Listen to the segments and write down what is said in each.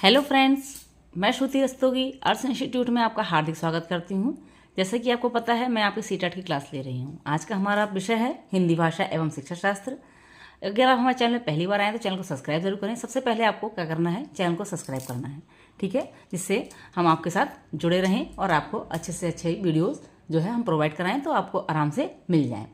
Hello friends, मैं श्रुति रस्तोगी अर्थ institute में आपका हार्दिक स्वागत करती हूँ। जैसे कि आपको पता है, मैं आपकी सीटेट की क्लास ले रही हूँ। आज का हमारा विषय है हिंदी भाषा एवं शिक्षा शास्त्र। अगर आप हमारे चैनल में पहली बार आए तो चैनल को सब्सक्राइब जरूर करें। सबसे पहले आपको क्या करना है, चैनल को सब्सक्राइब करना है, ठीक है, जिससे हम आपके साथ जुड़े रहें और आपको अच्छे से अच्छे वीडियोज़ जो है हम प्रोवाइड कराएँ तो आपको आराम से मिल जाएँ।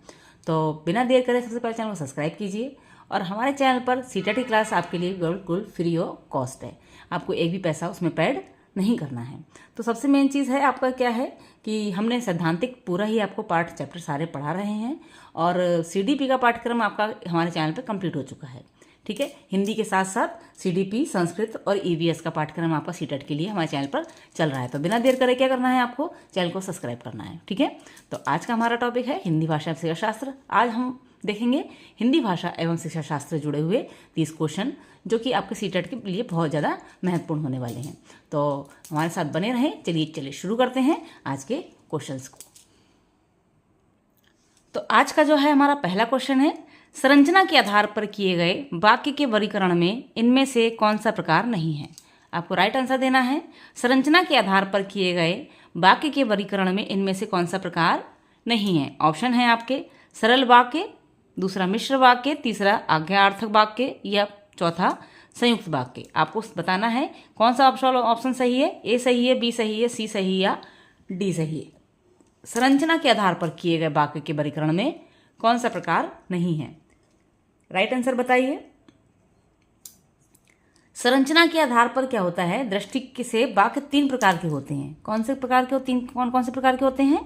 तो बिना देर करें सबसे पहले चैनल को सब्सक्राइब कीजिए। और हमारे चैनल पर सीटेट की क्लास आपके लिए बिल्कुल फ्री ऑफ कॉस्ट है, आपको एक भी पैसा उसमें पेड नहीं करना है। तो सबसे मेन चीज़ है आपका क्या है कि हमने सैद्धांतिक पूरा ही आपको पाठ चैप्टर सारे पढ़ा रहे हैं और सीडीपी का पाठ्यक्रम आपका हमारे चैनल पर कंप्लीट हो चुका है, ठीक है। हिंदी के साथ साथ सीडीपी, संस्कृत और ईवीएस का पाठ्यक्रम आपका सीटेट के लिए हमारे चैनल पर चल रहा है। तो बिना देर करे क्या करना है, आपको चैनल को सब्सक्राइब करना है, ठीक है। तो आज का हमारा टॉपिक है हिंदी भाषा एवं शिक्षा शास्त्र। आज हम देखेंगे हिंदी भाषा एवं शिक्षा शास्त्र जुड़े हुए 30 क्वेश्चन जो कि आपके सीटेट के लिए बहुत ज़्यादा महत्वपूर्ण होने वाले हैं। तो हमारे साथ बने रहें। चलिए शुरू करते हैं आज के क्वेश्चंस को। तो आज का जो है हमारा पहला क्वेश्चन है, संरचना के आधार पर किए गए वाक्य के वर्गीकरण में इनमें से कौन सा प्रकार नहीं है। आपको राइट आंसर देना है। संरचना के आधार पर किए गए वाक्य के वर्गीकरण में इनमें से कौन सा प्रकार नहीं है। ऑप्शन है आपके सरल वाक्य, दूसरा मिश्र वाक्य, तीसरा आज्ञार्थक वाक्य या चौथा संयुक्त वाक्य। आपको बताना है कौन सा ऑप्शन सही है। ए सही है, बी सही है, सी सही या डी सही है। संरचना के आधार पर किए गए वाक्य के वर्गीकरण में कौन सा प्रकार नहीं है। राइट आंसर बताइए। संरचना के आधार पर क्या होता है, दृष्टि से वाक्य 3 प्रकार के होते हैं। कौन से प्रकार के कौन से प्रकार के होते हैं?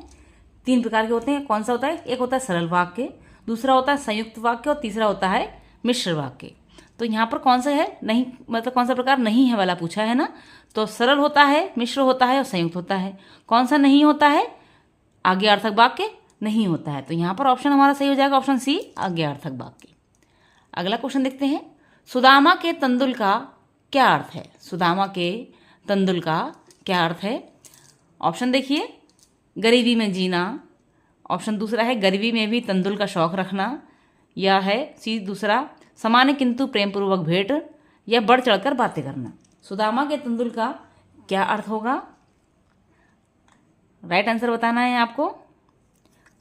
3 प्रकार के होते हैं। कौन सा होता है? एक होता है सरल वाक्य, दूसरा होता है संयुक्त वाक्य और तीसरा होता है मिश्र वाक्य। तो यहाँ पर कौन सा है नहीं, मतलब कौन सा प्रकार नहीं है वाला पूछा है ना। तो सरल होता है, मिश्र होता है और संयुक्त होता है। कौन सा नहीं होता है? आज्ञार्थक वाक्य नहीं होता है। तो यहाँ पर ऑप्शन हमारा सही हो जाएगा, ऑप्शन सी आज्ञार्थक वाक्य। अगला क्वेश्चन देखते हैं, सुदामा के तंदुल का क्या अर्थ है। सुदामा के तंदुल का क्या अर्थ है? ऑप्शन देखिए, गरीबी में जीना। ऑप्शन दूसरा है गरीबी में भी तंदुल का शौक रखना, या है सी दूसरा सामान्य किंतु प्रेमपूर्वक भेंट, या बढ़ चढ़कर बातें करना। सुदामा के तंदुल का क्या अर्थ होगा? राइट आंसर बताना है आपको।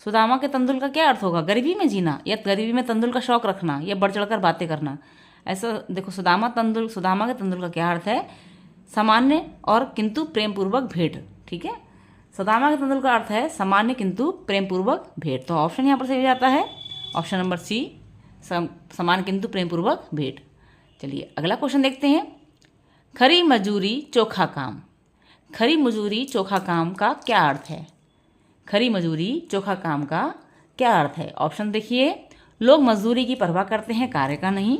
सुदामा के तंदुल का क्या अर्थ होगा? गरीबी में जीना, या गरीबी में तंदुल का शौक रखना, या बढ़ चढ़कर बातें करना। ऐसा देखो, सुदामा के तंदुल का क्या अर्थ है? सामान्य और किंतु प्रेमपूर्वक भेंट, ठीक है। सुदामा के तंदुल का अर्थ है सामान्य किंतु प्रेमपूर्वक भेंट। तो ऑप्शन यहाँ पर सही हो जाता है, ऑप्शन नंबर सी सामान्य किंतु प्रेमपूर्वक भेंट। चलिए अगला क्वेश्चन देखते हैं, खरी मजूरी चोखा काम। खरी मजूरी चोखा काम का क्या अर्थ है? खरी मजूरी चोखा काम का क्या अर्थ है? ऑप्शन देखिए, लोग मजदूरी की परवाह करते हैं, कार्य का नहीं,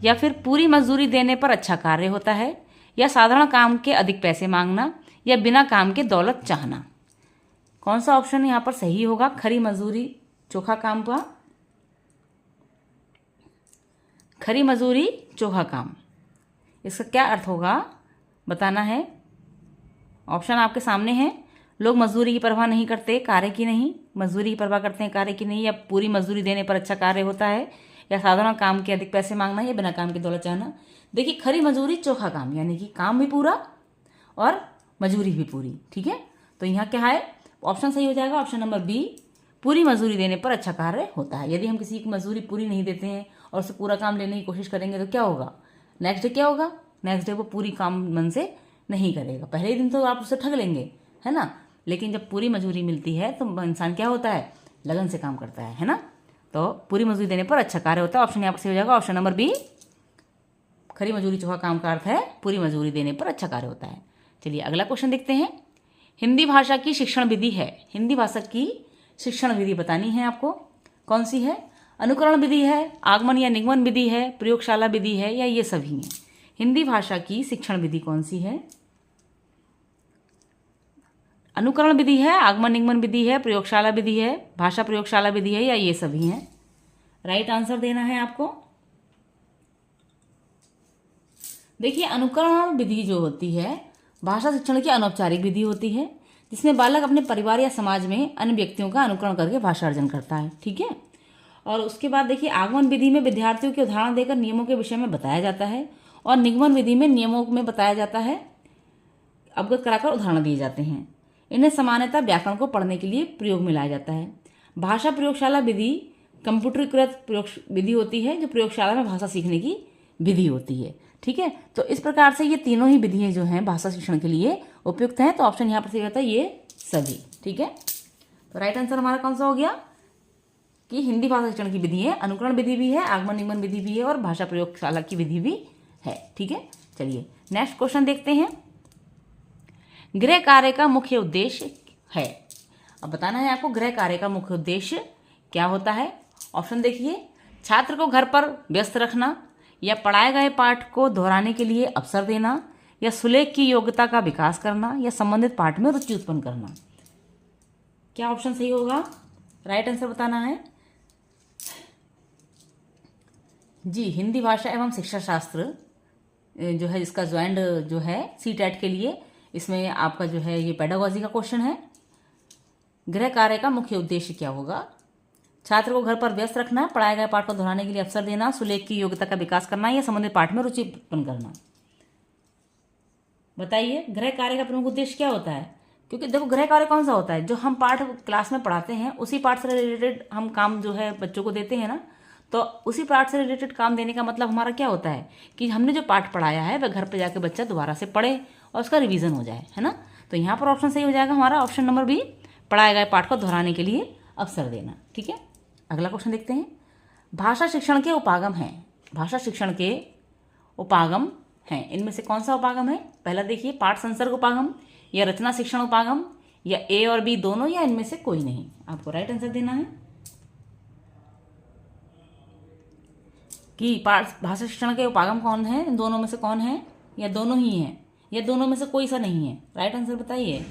या फिर पूरी मजदूरी देने पर अच्छा कार्य होता है, या साधारण काम के अधिक पैसे मांगना, या बिना काम के दौलत चाहना। कौन सा ऑप्शन यहाँ पर सही होगा खरी मजदूरी चोखा काम का? खरी मजदूरी चोखा काम, इसका क्या अर्थ होगा बताना है। ऑप्शन आपके सामने है, लोग मजदूरी की परवाह नहीं करते, कार्य की नहीं, मजदूरी की परवाह करते हैं, कार्य की नहीं, या पूरी मजदूरी देने पर अच्छा कार्य होता है, या साधारण काम के अधिक पैसे मांगना, या बिना काम की दौलत चाहना। देखिए, खरी मजदूरी चोखा काम यानी कि काम भी पूरा और मजदूरी भी पूरी, ठीक है। तो यहाँ क्या है, ऑप्शन सही हो जाएगा, ऑप्शन नंबर बी, पूरी मजदूरी देने पर अच्छा कार्य होता है। यदि हम किसी की मजदूरी पूरी नहीं देते हैं और उससे पूरा काम लेने की कोशिश करेंगे तो क्या होगा, नेक्स्ट डे क्या होगा, नेक्स्ट डे वो पूरी काम मन से नहीं करेगा। पहले दिन तो आप उससे ठग लेंगे, है ना, लेकिन जब पूरी मजदूरी मिलती है तो इंसान क्या होता है, लगन से काम करता है ना। तो पूरी मजदूरी देने पर अच्छा कार्य होता है। ऑप्शन यहाँ पर सही हो जाएगा, ऑप्शन नंबर बी, खरी मजदूरी चोखा काम का अर्थ है पूरी मजदूरी देने पर अच्छा कार्य होता है। चलिए अगला क्वेश्चन देखते हैं, हिंदी भाषा की शिक्षण विधि है। हिंदी भाषा की शिक्षण विधि बतानी है आपको, कौन सी है? अनुकरण विधि है, आगमन या निगमन विधि है, प्रयोगशाला विधि है, या ये सभी हैं। हिंदी भाषा की शिक्षण विधि कौन सी है? अनुकरण विधि है, आगमन निगमन विधि है, प्रयोगशाला विधि है, भाषा प्रयोगशाला विधि है, या ये सभी हैं। राइट आंसर देना है आपको। देखिए, अनुकरण विधि जो होती है भाषा शिक्षण की अनौपचारिक विधि होती है, जिसमें बालक अपने परिवार या समाज में अन्य व्यक्तियों का अनुकरण करके भाषा अर्जन करता है, ठीक है। और उसके बाद देखिए, आगमन विधि में विद्यार्थियों के उदाहरण देकर नियमों के विषय में बताया जाता है, और निगमन विधि में नियमों में बताया जाता है, अवगत कराकर उदाहरण दिए जाते हैं। इन्हें सामान्यतः व्याकरण को पढ़ने के लिए प्रयोग में लाया जाता है। भाषा प्रयोगशाला विधि कंप्यूटरीकृत प्रयोग विधि होती है, जो प्रयोगशाला में भाषा सीखने की विधि होती है। ठीक है, तो इस प्रकार से ये तीनों ही विधियाँ जो हैं भाषा शिक्षण के लिए उपयुक्त हैं। तो ऑप्शन यहाँ पर सही होता है ये सभी। ठीक है, तो राइट आंसर हमारा कौन सा हो गया कि हिंदी भाषा शिक्षण की विधि है, अनुकरण विधि भी है, आगमन निगमन विधि भी है और भाषा प्रयोगशाला की विधि भी है। ठीक है, चलिए नेक्स्ट क्वेश्चन देखते हैं। गृह कार्य का मुख्य उद्देश्य है। अब बताना है आपको गृह कार्य का मुख्य उद्देश्य क्या होता है। ऑप्शन देखिए, छात्र को घर पर व्यस्त रखना, या पढ़ाए गए पाठ को दोहराने के लिए अवसर देना, या सुलेख की योग्यता का विकास करना, या संबंधित पाठ में रुचि उत्पन्न करना। क्या ऑप्शन सही होगा, राइट आंसर बताना है जी। हिंदी भाषा एवं शिक्षा शास्त्र जो है, जिसका ज्वाइंट जो है सीटेट के लिए, इसमें आपका जो है ये पेडागोजी का क्वेश्चन है। गृह कार्य का मुख्य उद्देश्य क्या होगा, छात्र को घर पर व्यस्त रखना, पढ़ाए गए पाठ को दोहराने के लिए अवसर देना, सुलेख की योग्यता का विकास करना, या संबंधित पाठ में रुचि उत्पन्न करना। बताइए गृह कार्य का प्रमुख उद्देश्य क्या होता है। क्योंकि देखो गृह कार्य कौन सा होता है, जो हम पाठ क्लास में पढ़ाते हैं उसी पाठ से रिलेटेड हम काम जो है बच्चों को देते हैं ना। तो उसी पाठ से रिलेटेड काम देने का मतलब हमारा क्या होता है कि हमने जो पाठ पढ़ाया है वह घर पर जाकर बच्चा दोबारा से पढ़े और उसका रिवीजन हो जाए, है ना। तो यहाँ पर ऑप्शन सही हो जाएगा हमारा ऑप्शन नंबर बी, पढ़ाए गए पाठ को दोहराने के लिए अवसर देना। ठीक है, अगला क्वेश्चन देखते हैं। भाषा शिक्षण के उपागम हैं। भाषा शिक्षण के उपागम हैं, इनमें से कौन सा उपागम है। पहला देखिए, पाठ संसर्ग उपागम, या रचना शिक्षण उपागम, या ए और बी दोनों, या इनमें से कोई नहीं। आपको राइट आंसर देना है कि पाठ भाषा शिक्षण के उपागम कौन है, इन दोनों में से कौन है, या दोनों ही हैं, या दोनों में से कोई सा नहीं है। राइट आंसर बताइए।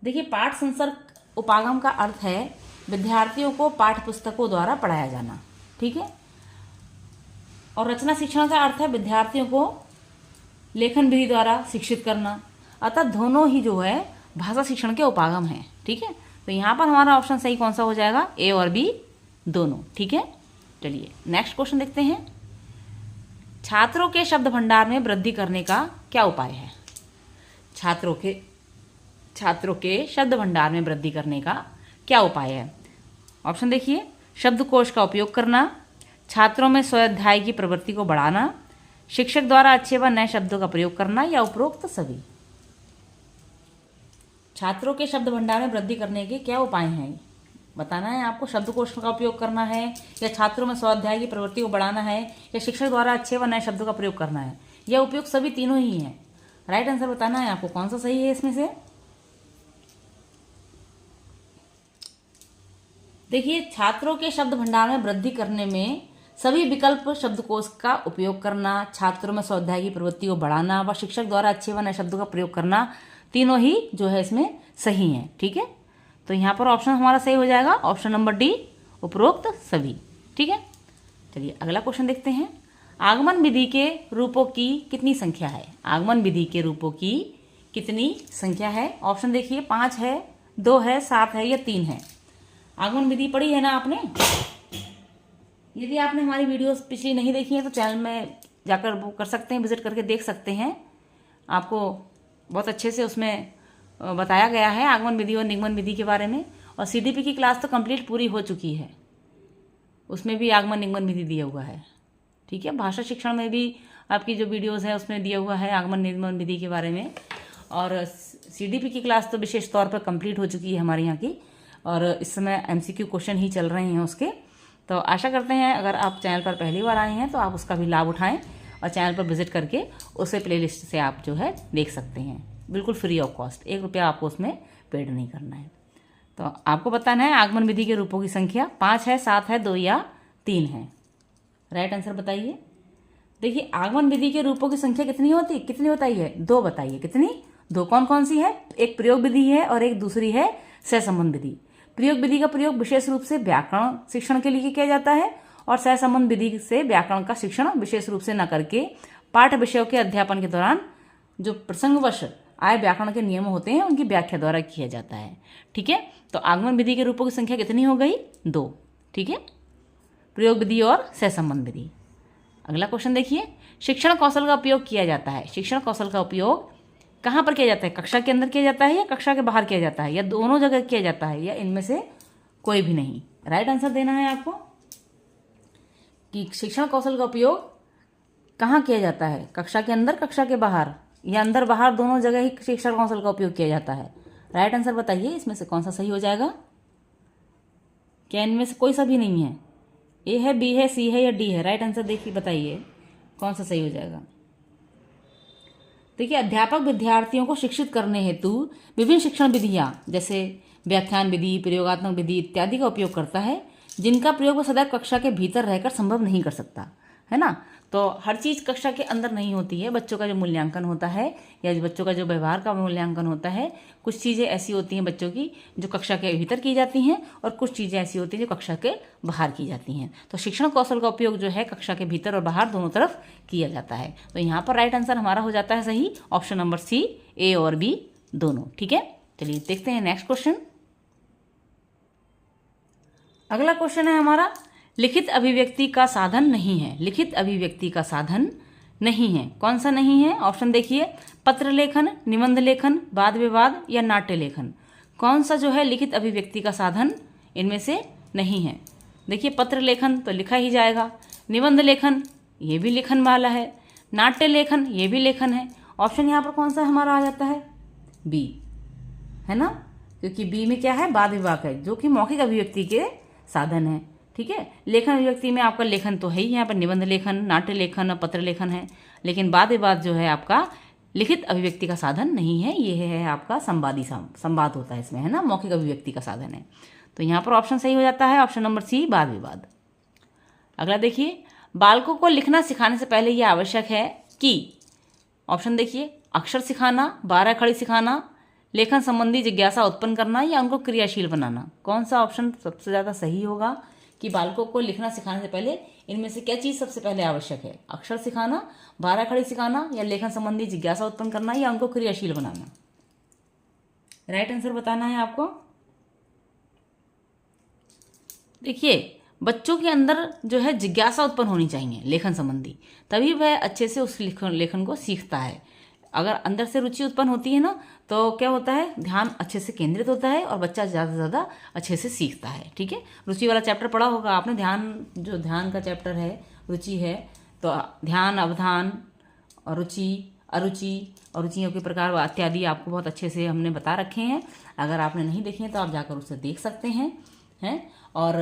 देखिए, पाठ संसर्ग उपागम का अर्थ है विद्यार्थियों को पाठ्य पुस्तकों द्वारा पढ़ाया जाना। ठीक है, और रचना शिक्षण का अर्थ है विद्यार्थियों को लेखन विधि द्वारा शिक्षित करना। अतः दोनों ही जो है भाषा शिक्षण के उपागम हैं। ठीक है, तो यहाँ पर हमारा ऑप्शन सही कौन सा हो जाएगा, ए और बी दोनों। ठीक है, चलिए नेक्स्ट क्वेश्चन देखते हैं। छात्रों के शब्द भंडार में वृद्धि करने का क्या उपाय है। छात्रों के शब्द भंडार में वृद्धि करने का क्या उपाय है। ऑप्शन देखिए, शब्दकोश का उपयोग करना, छात्रों में स्वाध्याय की प्रवृत्ति को बढ़ाना, शिक्षक द्वारा अच्छे व नए शब्दों का प्रयोग करना, या उपरोक्त सभी। छात्रों के शब्द भंडार में वृद्धि करने के क्या उपाय हैं बताना है आपको। शब्दकोश का उपयोग करना है, या छात्रों में स्वाध्याय की प्रवृत्ति को बढ़ाना है, या शिक्षक द्वारा अच्छे व नए शब्दों का प्रयोग करना है, या उपयोग सभी तीनों ही हैं। राइट आंसर बताना है आपको कौन सा सही है इसमें से। देखिए, छात्रों के शब्द भंडार में वृद्धि करने में सभी विकल्प शब्दकोश का उपयोग करना, छात्रों में स्वाध्याय की प्रवृत्ति को बढ़ाना व शिक्षक द्वारा अच्छे व नए शब्दों का प्रयोग करना, तीनों ही जो है इसमें सही हैं। ठीक है, तो यहाँ पर ऑप्शन हमारा सही हो जाएगा ऑप्शन नंबर डी, उपरोक्त सभी। ठीक है, चलिए अगला क्वेश्चन देखते हैं। आगमन विधि के रूपों की कितनी संख्या है। आगमन विधि के रूपों की कितनी संख्या है। ऑप्शन देखिए, 5 है, 2 है, 7 है, या 3 है। आगमन विधि पढ़ी है ना आपने। यदि आपने हमारी वीडियोस पिछली नहीं देखी है तो चैनल में जाकर वो कर सकते हैं, विजिट करके देख सकते हैं। आपको बहुत अच्छे से उसमें बताया गया है आगमन विधि और निगमन विधि के बारे में। और सीडीपी की क्लास तो कंप्लीट पूरी हो चुकी है, उसमें भी आगमन निगमन विधि दिया हुआ है। ठीक है, भाषा शिक्षण में भी आपकी जो वीडियोस है उसमें दिया हुआ है आगमन निगमन विधि के बारे में। और सीडीपी की क्लास तो विशेष तौर पर कंप्लीट हो चुकी है हमारे यहाँ की, और इस समय एमसीक्यू क्वेश्चन ही चल रहे हैं उसके। तो आशा करते हैं अगर आप चैनल पर पहली बार आए हैं तो आप उसका भी लाभ उठाएं और चैनल पर विजिट करके उसे प्लेलिस्ट से आप जो है देख सकते हैं, बिल्कुल फ्री ऑफ कॉस्ट। 1 रुपया आपको उसमें पेड नहीं करना है। तो आपको बताना है आगमन विधि के रूपों की संख्या 5 है, 7 है, 2 या 3 है। राइट आंसर बताइए। देखिए, आगमन विधि के रूपों की संख्या कितनी बताइए, 2 बताइए। कितनी, 2 कौन कौन सी है। एक प्रयोग विधि है और एक दूसरी है सहसंबंध विधि। प्रयोग विधि का प्रयोग विशेष रूप से व्याकरण शिक्षण के लिए किया जाता है, और सहसंबंध विधि से व्याकरण का शिक्षण विशेष रूप से न करके पाठ विषयों के अध्यापन के दौरान जो प्रसंगवश आए व्याकरण के नियम होते हैं उनकी व्याख्या द्वारा किया जाता है। ठीक है, तो आगमन विधि के रूपों की संख्या कितनी हो गई, 2। ठीक है, प्रयोग विधि और सहसंबंध विधि। अगला क्वेश्चन देखिए, शिक्षण कौशल का उपयोग किया जाता है। शिक्षण कौशल का उपयोग कहाँ पर किया जाता है? कक्षा के अंदर किया जाता है या कक्षा के बाहर किया जाता है, या दोनों जगह किया जाता है, या इनमें से कोई भी नहीं? राइट आंसर देना है आपको कि शिक्षण कौशल का उपयोग कहाँ किया जाता है, कक्षा के अंदर, कक्षा के बाहर, या अंदर बाहर दोनों जगह ही शिक्षण कौशल का उपयोग किया जाता है। राइट आंसर बताइए, इसमें से कौन सा सही हो जाएगा? क्या इनमें से कोई सा भी नहीं है? ए है, बी है, सी है या डी है? राइट आंसर देखिए, बताइए कौन सा सही हो जाएगा। देखिए, अध्यापक विद्यार्थियों को शिक्षित करने हेतु विभिन्न शिक्षण विधियां जैसे व्याख्यान विधि, प्रयोगात्मक विधि इत्यादि का उपयोग करता है, जिनका प्रयोग वह सदैव कक्षा के भीतर रहकर संभव नहीं कर सकता, है ना। तो हर चीज़ कक्षा के अंदर नहीं होती है। बच्चों का जो मूल्यांकन होता है या बच्चों का जो व्यवहार का मूल्यांकन होता है, कुछ चीज़ें ऐसी होती हैं बच्चों की जो कक्षा के भीतर की जाती हैं, और कुछ चीज़ें ऐसी होती हैं जो कक्षा के बाहर की जाती हैं। तो शिक्षण कौशल का उपयोग जो है कक्षा के भीतर और बाहर दोनों तरफ किया जाता है। तो यहाँ पर राइट आंसर हमारा हो जाता है सही, ऑप्शन नंबर सी, ए और बी दोनों। ठीक है, चलिए देखते हैं नेक्स्ट क्वेश्चन। अगला क्वेश्चन है हमारा, लिखित अभिव्यक्ति का साधन नहीं है। लिखित अभिव्यक्ति का साधन नहीं है, कौन सा नहीं है? ऑप्शन देखिए, पत्र लेखन, निबंध लेखन, वाद विवाद या नाट्य लेखन। कौन सा जो है लिखित अभिव्यक्ति का साधन इनमें से नहीं है? देखिए, पत्र लेखन तो लिखा ही जाएगा, निबंध लेखन ये भी लिखन वाला है, नाट्य लेखन ये भी लेखन है। ऑप्शन यहाँ पर कौन सा हमारा आ जाता है? बी, है ना, क्योंकि बी में क्या है? वाद विवाद है, जो कि मौखिक अभिव्यक्ति के साधन है। ठीक है, लेखन अभिव्यक्ति में आपका लेखन तो है ही, यहाँ पर निबंध लेखन, नाट्य लेखन और पत्र लेखन है, लेकिन वाद विवाद जो है आपका लिखित अभिव्यक्ति का साधन नहीं है। ये है आपका संवाद होता है इसमें, है ना, मौखिक अभिव्यक्ति का साधन है। तो यहाँ पर ऑप्शन सही हो जाता है, ऑप्शन नंबर सी, वाद विवाद। अगला देखिए, बालकों को लिखना सिखाने से पहले यह आवश्यक है कि, ऑप्शन देखिए, अक्षर सिखाना, 12 खड़ी सिखाना, लेखन संबंधी जिज्ञासा उत्पन्न करना या उनको क्रियाशील बनाना। कौन सा ऑप्शन सबसे ज़्यादा सही होगा कि बालकों को लिखना सिखाने से पहले इनमें से क्या चीज़ सबसे पहले आवश्यक है? अक्षर सिखाना, 12 खड़ी सिखाना, या लेखन संबंधी जिज्ञासा उत्पन्न करना या उनको क्रियाशील बनाना? राइट आंसर बताना है आपको। देखिए, बच्चों के अंदर जो है जिज्ञासा उत्पन्न होनी चाहिए लेखन संबंधी, तभी वह अच्छे से उस लेखन को सीखता है। अगर अंदर से रुचि उत्पन्न होती है ना, तो क्या होता है? ध्यान अच्छे से केंद्रित होता है और बच्चा ज़्यादा से ज़्यादा अच्छे से सीखता है। ठीक है, रुचि वाला चैप्टर पढ़ा होगा आपने, ध्यान का चैप्टर है, रुचि है, तो ध्यान, अवधान और रुचि, अरुचि और रुचियों के प्रकार इत्यादि आपको बहुत अच्छे से हमने बता रखे हैं। अगर आपने नहीं देखे हैं तो आप जाकर उसे देख सकते हैं। और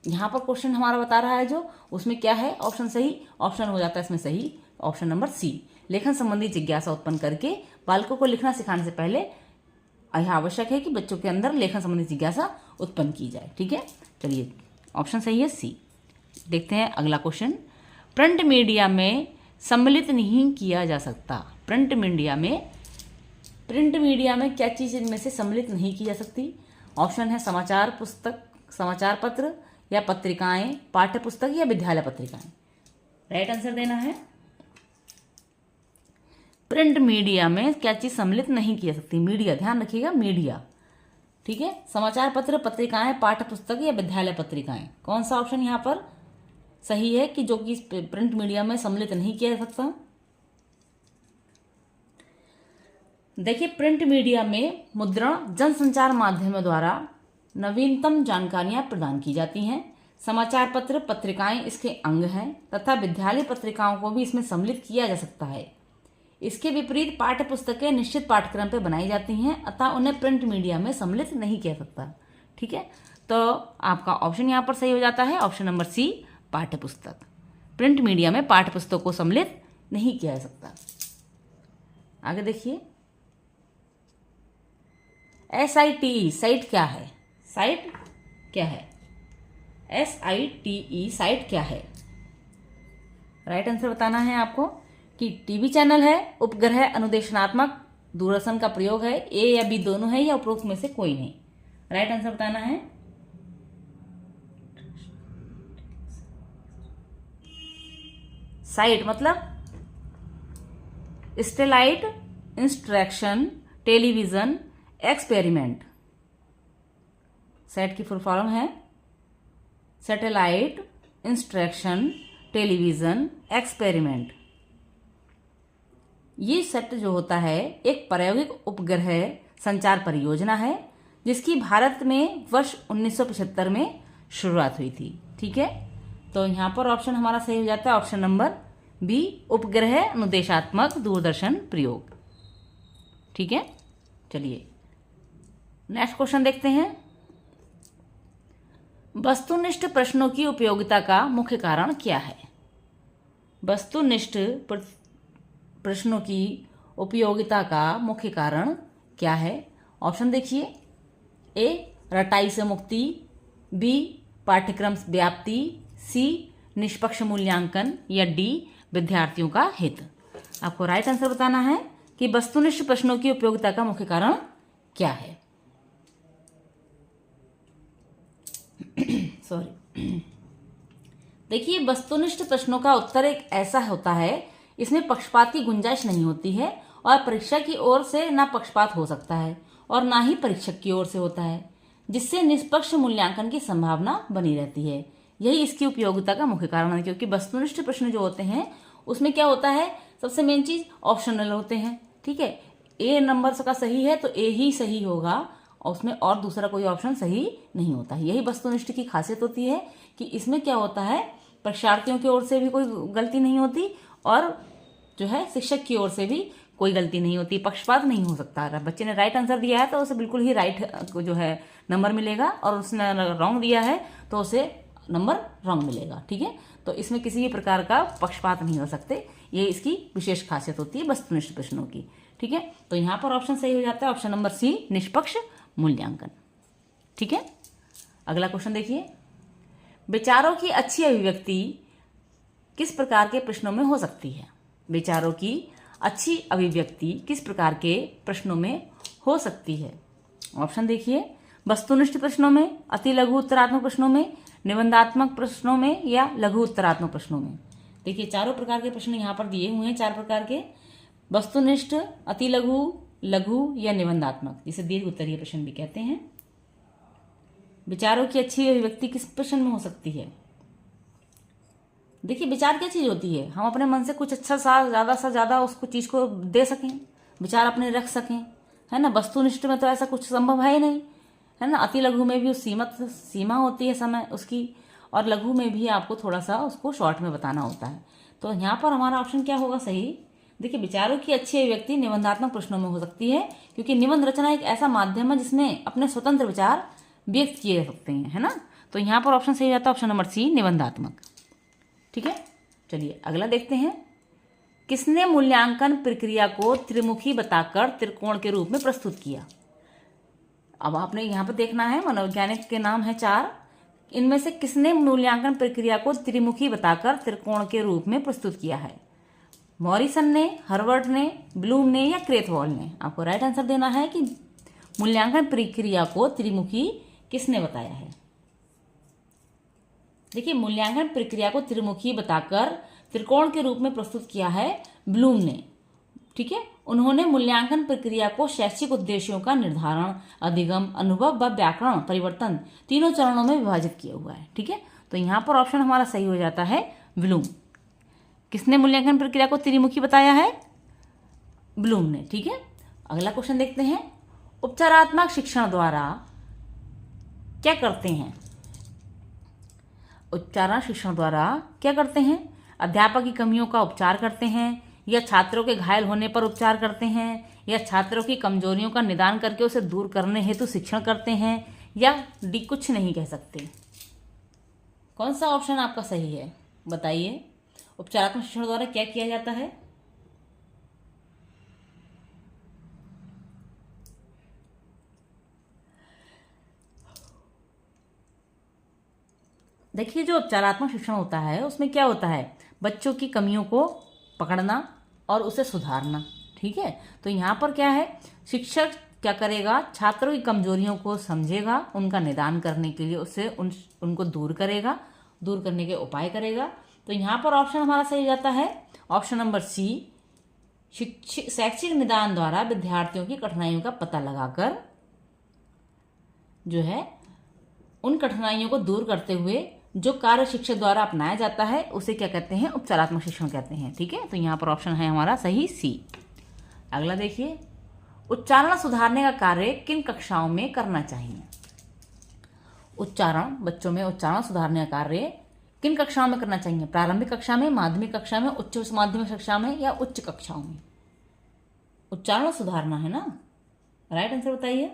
यहाँ पर क्वेश्चन हमारा बता रहा है जो, उसमें क्या है ऑप्शन सही? ऑप्शन हो जाता है इसमें सही, ऑप्शन नंबर सी, लेखन संबंधी जिज्ञासा उत्पन्न करके बालकों को लिखना सिखाने से पहले यह आवश्यक है कि बच्चों के अंदर लेखन संबंधी जिज्ञासा उत्पन्न की जाए। ठीक है, चलिए ऑप्शन सही है सी। देखते हैं अगला क्वेश्चन, प्रिंट मीडिया में सम्मिलित नहीं किया जा सकता। प्रिंट मीडिया में क्या चीज़ इनमें से सम्मिलित नहीं की जा सकती? ऑप्शन है समाचार पत्र या पत्रिकाएं, पाठ्य पुस्तक या विद्यालय पत्रिकाएं। राइट आंसर देना है। प्रिंट मीडिया में क्या चीज़ सम्मिलित नहीं की जा सकती? मीडिया, ध्यान रखिएगा, मीडिया। ठीक है, समाचार पत्र, पत्रिकाएं, पाठ्य पुस्तक या विद्यालय पत्रिकाएं। कौन सा ऑप्शन यहाँ पर सही है कि जो कि प्रिंट मीडिया में सम्मिलित नहीं किया जा सकता? देखिए, प्रिंट मीडिया में मुद्रण जनसंचार माध्यमों द्वारा नवीनतम जानकारियां प्रदान की जाती हैं। समाचार पत्र, पत्रिकाएं इसके अंग हैं तथा विद्यालय पत्रिकाओं को भी इसमें सम्मिलित किया जा सकता है। इसके विपरीत पाठ्य पुस्तकें निश्चित पाठ्यक्रम पर बनाई जाती हैं, अतः उन्हें प्रिंट मीडिया में सम्मिलित नहीं किया सकता। ठीक है, तो आपका ऑप्शन यहाँ पर सही हो जाता है, ऑप्शन नंबर सी, पाठ्य पुस्तक। प्रिंट मीडिया में पाठ्य पुस्तकों को सम्मिलित नहीं किया जा सकता। आगे देखिए, SITE, साइट क्या है? साइट क्या है? SITE, साइट क्या है? राइट आंसर बताना है आपको कि टीवी चैनल है, उपग्रह अनुदेशनात्मक दूरदर्शन का प्रयोग है, ए या बी दोनों है, या उपरोक्त में से कोई नहीं। राइट आंसर बताना है। साइट मतलब stellite instruction television experiment. Set की फुल फॉर्म है सैटेलाइट इंस्ट्रक्शन टेलीविजन, एक्सपेरिमेंट। ये सेट जो होता है एक प्रायोगिक उपग्रह संचार परियोजना है जिसकी भारत में वर्ष 1975 में शुरुआत हुई थी। ठीक है, तो यहाँ पर ऑप्शन हमारा सही हो जाता है ऑप्शन नंबर बी, उपग्रह अनुदेशात्मक दूरदर्शन प्रयोग। ठीक है, चलिए नेक्स्ट क्वेश्चन देखते हैं। वस्तुनिष्ठ प्रश्नों की उपयोगिता का मुख्य कारण क्या है? वस्तुनिष्ठ प्रश्नों की उपयोगिता का मुख्य कारण क्या है? ऑप्शन देखिए, ए रटाई से मुक्ति, बी पाठ्यक्रम व्याप्ति, सी निष्पक्ष मूल्यांकन, या डी विद्यार्थियों का हित। आपको राइट आंसर बताना है कि वस्तुनिष्ठ प्रश्नों की उपयोगिता का मुख्य कारण क्या है। सॉरी, देखिए वस्तुनिष्ठ प्रश्नों का उत्तर एक ऐसा होता है, इसमें पक्षपात की गुंजाइश नहीं होती है और परीक्षा की ओर से ना पक्षपात हो सकता है और ना ही परीक्षक की ओर से होता है, जिससे निष्पक्ष मूल्यांकन की संभावना बनी रहती है। यही इसकी उपयोगिता का मुख्य कारण है, क्योंकि वस्तुनिष्ठ प्रश्न जो होते हैं उसमें क्या होता है, सबसे मेन चीज ऑप्शनल होते हैं। ठीक है, ए नंबर का सही है तो ए ही सही होगा और उसमें और दूसरा कोई ऑप्शन सही नहीं होता है। यही वस्तुनिष्ठ की खासियत होती है कि इसमें क्या होता है, परीक्षार्थियों की ओर से भी कोई गलती नहीं होती और जो है शिक्षक की ओर से भी कोई गलती नहीं होती, पक्षपात नहीं हो सकता। अगर बच्चे ने राइट आंसर दिया है तो उसे बिल्कुल ही राइट जो है नंबर मिलेगा और उसने रॉन्ग दिया है तो उसे नंबर रॉन्ग मिलेगा। ठीक है, तो इसमें किसी भी प्रकार का पक्षपात नहीं हो सकते, ये इसकी विशेष खासियत होती है वस्तुनिष्ठ प्रश्नों की। ठीक है, तो यहाँ पर ऑप्शन सही हो जाता है ऑप्शन नंबर सी, निष्पक्ष मूल्यांकन। ठीक है, अगला क्वेश्चन देखिए, विचारों की अच्छी अभिव्यक्ति किस प्रकार के प्रश्नों में हो सकती है? विचारों की अच्छी अभिव्यक्ति किस प्रकार के प्रश्नों में हो सकती है? ऑप्शन देखिए, वस्तुनिष्ठ प्रश्नों में, अति लघु उत्तरात्मक प्रश्नों में, निबंधात्मक प्रश्नों में, या लघु उत्तरात्मक प्रश्नों में। देखिए चारों प्रकार के प्रश्न यहाँ पर दिए हुए हैं, चार प्रकार के, वस्तुनिष्ठ, अति लघु, लघु या निबंधात्मक, जिसे दीर्घ उत्तरीय प्रश्न भी कहते हैं। विचारों की अच्छी अभिव्यक्ति किस प्रश्न में हो सकती है? देखिए विचार क्या चीज होती है, हम अपने मन से कुछ अच्छा सा ज्यादा उसको चीज को दे सकें, विचार अपने रख सकें, है ना। वस्तुनिष्ठ में तो ऐसा कुछ संभव है ही नहीं, है ना। अति लघु में भी उस सीमा होती है समय उसकी, और लघु में भी आपको थोड़ा सा उसको शॉर्ट में बताना होता है। तो यहाँ पर हमारा ऑप्शन क्या होगा सही? देखिए विचारों की अच्छी अभिव्यक्ति निबंधात्मक प्रश्नों में हो सकती है, क्योंकि निबंध रचना एक ऐसा माध्यम है जिसमें अपने स्वतंत्र विचार व्यक्त किए जा सकते हैं, है ना। तो यहाँ पर ऑप्शन सही जाता है ऑप्शन नंबर सी, निबंधात्मक। ठीक है, चलिए अगला देखते हैं। किसने मूल्यांकन प्रक्रिया को त्रिमुखी बताकर त्रिकोण के रूप में प्रस्तुत किया? अब आपने यहाँ पर देखना है, मनोवैज्ञानिक के नाम है चार, इनमें से किसने मूल्यांकन प्रक्रिया को त्रिमुखी बताकर त्रिकोण के रूप में प्रस्तुत किया है? मॉरिसन ने, हर्वर्ड ने, ब्लूम ने, या क्रेथवॉल ने? आपको राइट आंसर देना है कि मूल्यांकन प्रक्रिया को त्रिमुखी किसने बताया है। देखिए मूल्यांकन प्रक्रिया को त्रिमुखी बताकर त्रिकोण के रूप में प्रस्तुत किया है ब्लूम ने। ठीक है, उन्होंने मूल्यांकन प्रक्रिया को शैक्षिक उद्देश्यों का निर्धारण, अधिगम, अनुभव व व्याकरण परिवर्तन तीनों चरणों में विभाजित किया हुआ है। ठीक है, तो यहाँ पर ऑप्शन हमारा सही हो जाता है ब्लूम। किसने मूल्यांकन प्रक्रिया को त्रिमुखी बताया है? ब्लूम ने। ठीक है, अगला क्वेश्चन देखते हैं। उपचारात्मक शिक्षण द्वारा क्या करते हैं? उपचारात्मक शिक्षण द्वारा क्या करते हैं? अध्यापक की कमियों का उपचार करते हैं, या छात्रों के घायल होने पर उपचार करते हैं, या छात्रों की कमजोरियों का निदान करके उसे दूर करने हेतु शिक्षण करते हैं, या डी कुछ नहीं कह सकते। कौन सा ऑप्शन आपका सही है बताइए। उपचारात्मक शिक्षण द्वारा क्या किया जाता है? देखिए जो उपचारात्मक शिक्षण होता है उसमें क्या होता है, बच्चों की कमियों को पकड़ना और उसे सुधारना। ठीक है, तो यहाँ पर क्या है, शिक्षक क्या करेगा, छात्रों की कमजोरियों को समझेगा, उनका निदान करने के लिए उससे उनको दूर करेगा, दूर करने के उपाय करेगा। तो यहाँ पर ऑप्शन हमारा सही जाता है ऑप्शन नंबर सी, शैक्षिक निदान द्वारा विद्यार्थियों की कठिनाइयों का पता लगाकर जो है उन कठिनाइयों को दूर करते हुए जो कार्य शिक्षक द्वारा अपनाया जाता है उसे क्या कहते हैं? उपचारात्मक शिक्षण कहते हैं। ठीक है, तो यहाँ पर ऑप्शन है हमारा सही सी। अगला देखिए, उच्चारण सुधारने का कार्य किन कक्षाओं में करना चाहिए? उच्चारण, बच्चों में उच्चारण सुधारने का कार्य किन कक्षाओं में करना चाहिए? प्रारंभिक कक्षा में, माध्यमिक कक्षा में, उच्च माध्यमिक कक्षा में या उच्च कक्षाओं में? उच्चारण सुधारना है ना, राइट आंसर बताइए।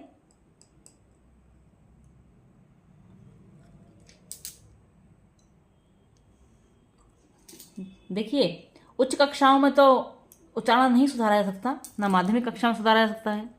देखिए, उच्च कक्षाओं में तो उच्चारण नहीं सुधारा जा सकता, ना माध्यमिक कक्षा में सुधारा जा सकता है।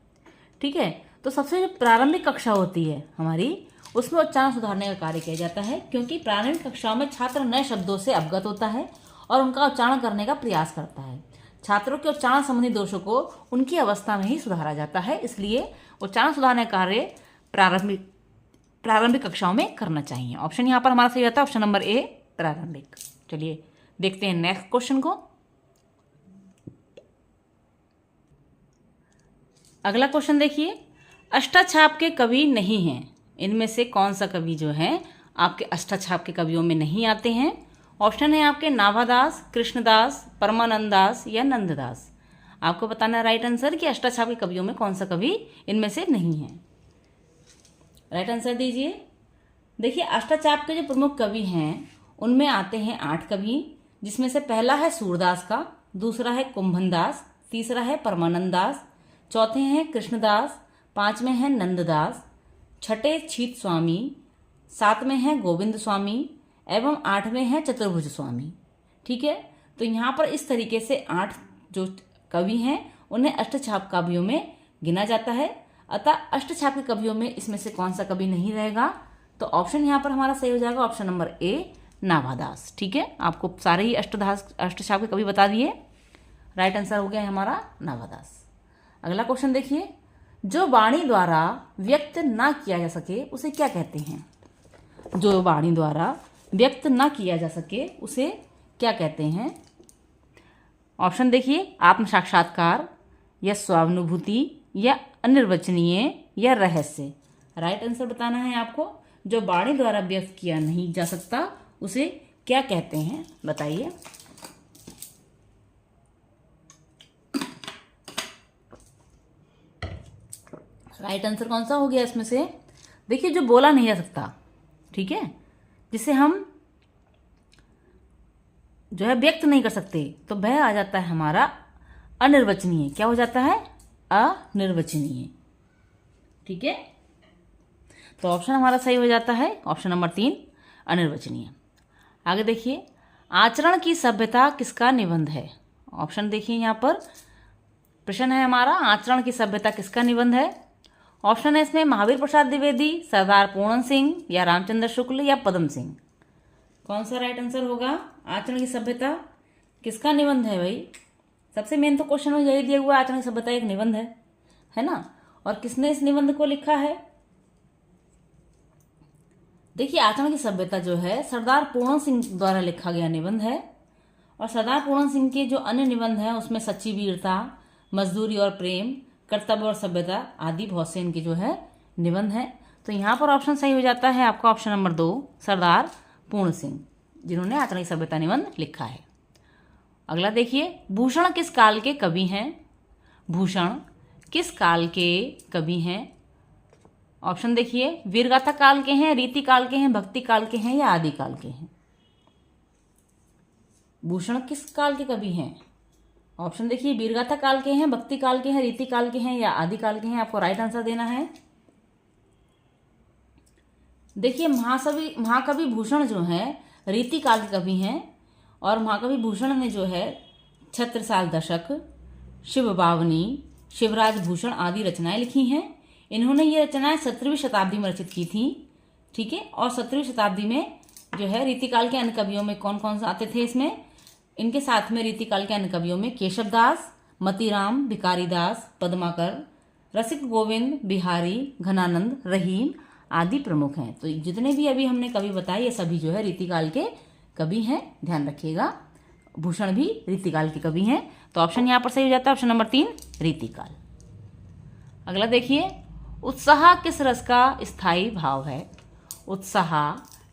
ठीक है, तो सबसे जो प्रारंभिक कक्षा होती है हमारी, उसमें उच्चारण सुधारने का कार्य किया जाता है, क्योंकि प्रारंभिक कक्षाओं में छात्र नए शब्दों से अवगत होता है और उनका उच्चारण करने का प्रयास करता है। छात्रों के उच्चारण संबंधी दोषों को उनकी अवस्था में ही सुधारा जाता है, इसलिए उच्चारण सुधारने का कार्य प्रारंभिक कक्षाओं में करना चाहिए। ऑप्शन यहाँ पर हमारा सही आता है ऑप्शन नंबर ए, प्रारंभिक। चलिए देखते हैं नेक्स्ट क्वेश्चन को। अगला क्वेश्चन देखिए, अष्टाछाप के कवि नहीं हैं, इनमें से कौन सा कवि जो है आपके अष्टाछाप के कवियों में नहीं आते हैं? ऑप्शन है आपके नाभादास, कृष्णदास, परमानंद दास या नंददास। आपको बताना है राइट आंसर कि अष्टाछाप के कवियों में कौन सा कवि इनमें से नहीं है। राइट आंसर दीजिए। देखिए, अष्टाछाप के जो प्रमुख कवि हैं उनमें आते हैं 8 कवि, जिसमें से पहला है सूरदास का, दूसरा है कुंभनदास, तीसरा है परमानंद दास, चौथे हैं कृष्णदास, 5वें हैं नंददास, छठे छीत स्वामी, 7वें हैं गोविंद स्वामी एवं 8वें हैं चतुर्भुज स्वामी। ठीक है, तो यहाँ पर इस तरीके से 8 जो कवि हैं उन्हें अष्टछाप कवियों में गिना जाता है। अतः अष्टछाप के कवियों में इसमें से कौन सा कवि नहीं रहेगा? तो ऑप्शन यहाँ पर हमारा सही हो जाएगा ऑप्शन नंबर ए, नाभादास। ठीक है, आपको सारे ही अष्टछाप के कवि बता दिए। राइट आंसर हो गया हमारा नाभादास। अगला क्वेश्चन देखिए, जो वाणी द्वारा व्यक्त ना किया जा सके उसे क्या कहते हैं? जो वाणी द्वारा व्यक्त ना किया जा सके उसे क्या कहते हैं? ऑप्शन देखिए, आत्म साक्षात्कार या स्वानुभूति या अनिर्वचनीय या रहस्य। राइट आंसर बताना है आपको। जो वाणी द्वारा व्यक्त किया नहीं जा सकता उसे क्या कहते हैं, बताइए। राइट आंसर कौन सा हो गया इसमें से? देखिए, जो बोला नहीं जा सकता, ठीक है, जिसे हम जो है व्यक्त नहीं कर सकते, तो वह आ जाता है हमारा अनिर्वचनीय। क्या हो जाता है? अनिर्वचनीय। ठीक है, तो ऑप्शन हमारा सही हो जाता है ऑप्शन नंबर 3, अनिर्वचनीय। आगे देखिए, आचरण की सभ्यता किसका निबंध है? ऑप्शन देखिए, यहाँ पर प्रश्न है हमारा, आचरण की सभ्यता किसका निबंध है? ऑप्शन है इसमें महावीर प्रसाद द्विवेदी, सरदार पूर्ण सिंह या रामचंद्र शुक्ल या पदम सिंह। कौन सा राइट आंसर होगा? आचरण की सभ्यता किसका निबंध है भाई? सबसे मेन तो क्वेश्चन में यही दिया हुआ, आचरण की सभ्यता एक निबंध है ना। और किसने इस निबंध को लिखा है? देखिए, आचरण की सभ्यता जो है सरदार पूर्ण सिंह द्वारा लिखा गया निबंध है। और सरदार पूर्ण सिंह के जो अन्य निबंध हैं उसमें सच्ची वीरता, मजदूरी और प्रेम, कर्तव्य और सभ्यता आदि बहुत से इनके जो है निबंध हैं। तो यहाँ पर ऑप्शन सही हो जाता है आपका ऑप्शन नंबर 2, सरदार पूर्ण सिंह, जिन्होंने आचरण की सभ्यता निबंध लिखा है। अगला देखिए, भूषण किस काल के कवि हैं? भूषण किस काल के कवि हैं? ऑप्शन देखिए, वीरगाथा काल के हैं, रीति काल के हैं, भक्ति काल के हैं या आदि काल के हैं। भूषण किस काल के कवि हैं? ऑप्शन देखिए, वीरगाथा काल के हैं, भक्ति काल के हैं, रीति काल के हैं या आदि काल के हैं। आपको राइट आंसर देना है। देखिए, महाकवि भूषण जो है रीति काल के कवि हैं और महाकवि भूषण ने जो है छत्रसाल दशक, शिव बावनी, शिवराज भूषण आदि रचनाएं लिखी हैं। इन्होंने ये रचनाएं 17वीं शताब्दी में रचित की थी। ठीक है, और 17वीं शताब्दी में जो है रीतिकाल के अन्य कवियों में कौन कौन से आते थे? इसमें इनके साथ में रीतिकाल के अन्य कवियों में केशवदास, मतीराम, भिकारीदास, पद्माकर, रसिक गोविंद, बिहारी, घनानंद, रहीम आदि प्रमुख हैं। तो जितने भी अभी हमने कवि बताए ये सभी जो है रीतिकाल के कवि हैं, ध्यान रखिएगा। भूषण भी रीतिकाल के कवि हैं। तो ऑप्शन यहाँ पर सही हो जाता है ऑप्शन नंबर 3, रीतिकाल। अगला देखिए, उत्साह किस रस का स्थायी भाव है? उत्साह